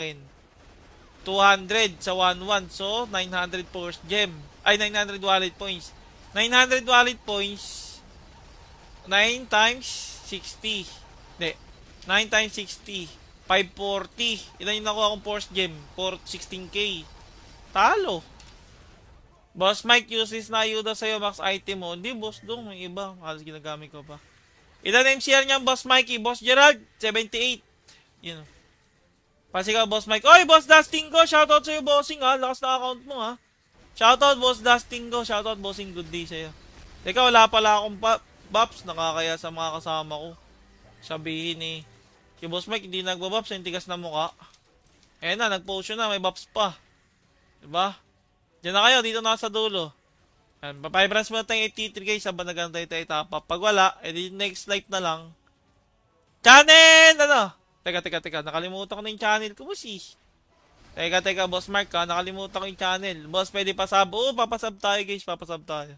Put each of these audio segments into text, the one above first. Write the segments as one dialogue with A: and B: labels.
A: 200 sa 1-1. So, 900 force gem. Ay, 900 wallet points. 900 wallet points. 9 times 60. Hindi. 9 times 60. 540. Ilan yung nakuha kong force gem? 16k. Talo. Boss Mike, useless na ayuda sa'yo, max item mo. Hindi, boss dong. May iba. Halos ginagamit ko pa. Ilan MCR niyan, boss Mikey? Boss Gerald, 78. Yun. Pasigaw, boss Mike. Oy, boss Dustin ko. Shoutout sa'yo, bossing ha. Lakas na account mo ha. Shoutout, boss Dustin ko. Shoutout, bossing. Good day sa'yo. Teka, wala pala akong Baps. Nakakaya sa mga kasama ko. Sabihin eh. Si boss Mike, hindi nagbabaps. Yung tigas na mukha. Eh na, nag-potion na. May baps pa. Diba? Diyan na kayo, dito na sa dulo. Papaybrands mo na tayong 83 guys, sabang nagantay tayo tapa. Pag wala, edi next life na lang. Channel! Ano? Teka. Nakalimutan ko na yung channel ko, boss eh. Teka, boss Mark ha. Nakalimutan ko yung channel. Boss, pwede pasab. Oo, papasab tayo guys. Papasab tayo.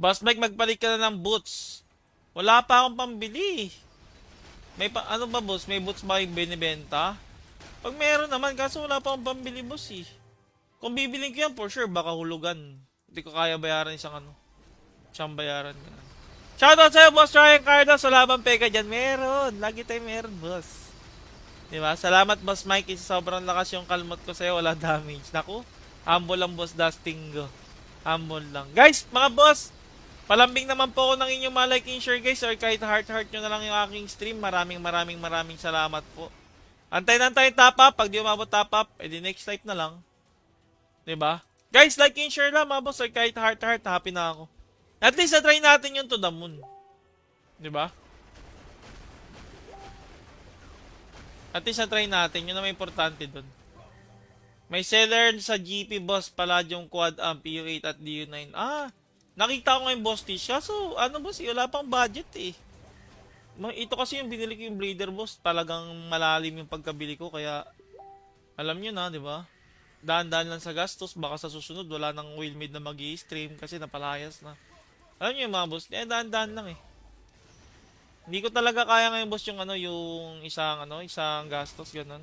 A: Boss Mike, magpalit ka na ng boots. Wala pa akong pambili. Ano ba boss? May boots ba yung binibenta? Pag meron naman, kaso wala pa akong pambili boss eh. Kung bibiling ko yan, for sure, baka hulugan. Hindi ko kaya bayaran isang bayaran ka. Shoutout sa'yo, boss Ryan Carlos. Wala bang peka dyan? Meron. Lagi tayo meron, boss. Diba? Salamat, boss Mike. Isa sobrang lakas yung kalmot ko sa'yo. Wala damage. Naku, humble lang, boss Dustingo. Humble lang. Guys, mga boss, palambing naman po ako ng inyong mga like and share, guys. Or kahit heart nyo na lang yung aking stream. Maraming salamat po. Antay top up. Pag di umabot top up, edi next life na lang. Diba? Guys, like and share lang mga boss. Or kahit heart, happy na ako. At least na-try natin yung to the moon. Diba? At least na-try natin. Yun na may importante dun. May seller sa GP boss pala yung quad amp PU8 at DU9. Nakita ko ngayon boss Tish. So, ano boss, wala pang budget eh. Ito kasi yung binili ko yung Blader boss. Talagang malalim yung pagkabili ko. Kaya, alam nyo na, diba? Daan-daan lang sa gastos, baka sa susunod wala nang wheelmade na mag-i-stream kasi napalayas na. Alam niyo yung mga boss, daan-daan lang eh. Hindi ko talaga kaya ngayon boss yung yung isang gastos ganun.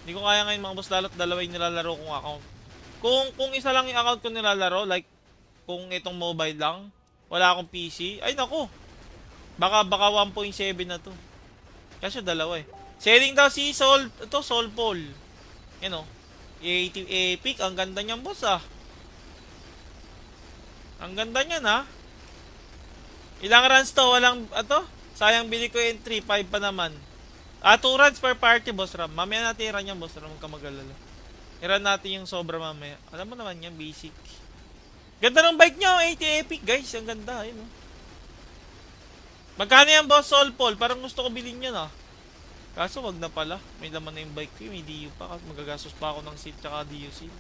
A: Hindi ko kaya ngayon mga boss, lalo't dalawa yung nilalaro kong account. Kung isa lang yung account ko nilalaro, like kung itong mobile lang, wala akong PC, ay nako. Baka 1.7 na to. Kasi dalawa eh. Selling daw si Soul Paul. Yan o. Epic. Ang ganda niyan boss ah. Ang ganda niyan ha. Ilang runs to? Walang sayang bili ko yung 3-5 pa naman. 2 runs per party boss Ram. Mamaya natin i-run yan boss Ram. Huwag ka mag-alala. I-run natin yung sobra mamaya. Alam mo naman yan, basic. Ganda ng bike nyo. 80 Epic guys. Ang ganda. Ayun o. Magkano yan boss Soul Paul? Parang gusto ko bilhin yan ah. Kaso wag na pala. May laman na yung bike ko. May DU pa. Kasi magagastos pa ako ng seat tsaka DU seat.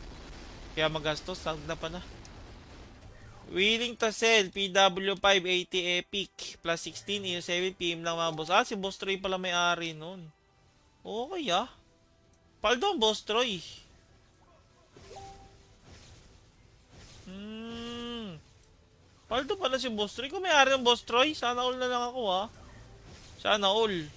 A: Kaya magastos. Wag na pala. Willing to sell. PW5 80 Epic. Plus 16. EU 7 PM lang mga boss. Si Boss Troy pala may-ari nun. Okay ah. Paldo ang Boss Troy. Paldo pala si Boss Troy. Kung may-ari ng Boss Troy, sana all na lang ako ah. Sana all.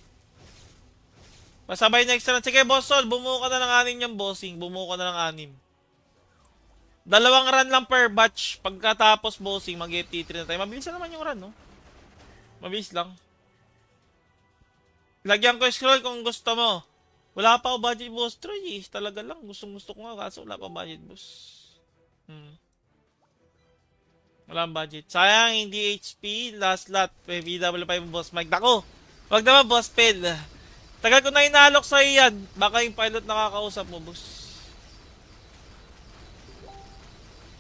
A: Masabay next run. Sige, Boss Sol, bumuo ka na ng 6 yung bossing. Bumuo ka na ng 6. 2 run lang per batch. Pagkatapos bossing, mag-FT3 na tayo. Mabilis na naman yung run, no? Mabilis lang. Lagyan ko scroll kung gusto mo. Wala pa ako budget, Boss Troy eh. Talaga lang. Gusto ko nga. Kaso wala pa budget, boss. Wala budget. Sayang, hindi HP. Last lot. BW5 boss Mike. Dako. Wag naman, boss Pel. Tagal ko na inalok sa iyan. Baka yung pilot nakakausap mo, boss.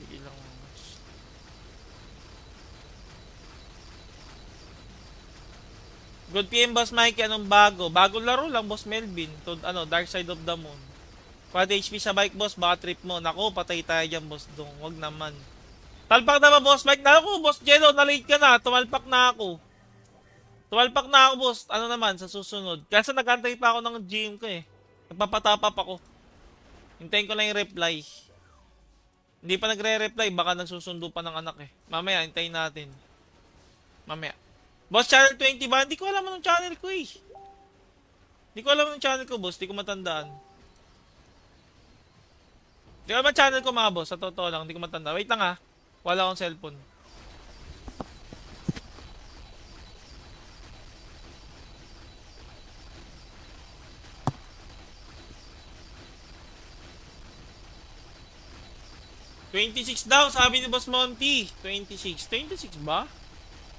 A: Sige lang, boss. Good PM, boss Mikey. Anong bago? Bagong laro lang, boss Melvin. Dark Side of the Moon. Pwede HP sa bike, boss. Baka trip mo. Naku, patay tayo dyan, boss Dong. Wag naman. Talpak na ba, boss Mike? Naku, boss Jello, na-late ka na. Tumalpak na ako. Boss. Ano naman, sa susunod. Kasi nag-antay pa ako ng gym ko eh. Nagpapatapap ako. Hintayin ko lang yung reply. Hindi pa nagre-reply. Baka nagsusundo pa ng anak eh. Mamaya, hintayin natin. Mamaya. Boss, channel 20 ba? Hindi ko alam anong channel ko eh. Di ko alam yung channel ko, boss. Di ko matandaan. Di ko alam yung channel ko, mga boss. Sa totoo lang, di ko matandaan. Wait lang ha. Wala akong cellphone. $26 daw, sabi ni Boss Monty. 26. 26 ba?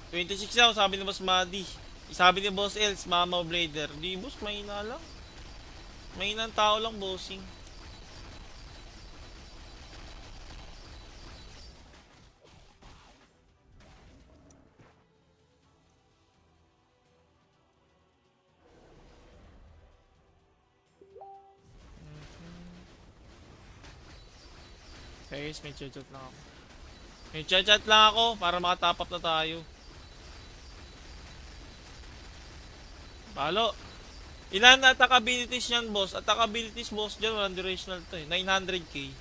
A: 26 daw, sabi ni Boss Madi. Sabi ni Boss Els, Mama Blader. Di, boss, mahina lang. Mahinang tao lang, bossing. Guys, may chat lang ako. May chat lang ako para makatap up na tayo. Palo. Ilan attack abilities niyan, boss? Attack abilities, boss, dyan. Walang durational to eh. 900k.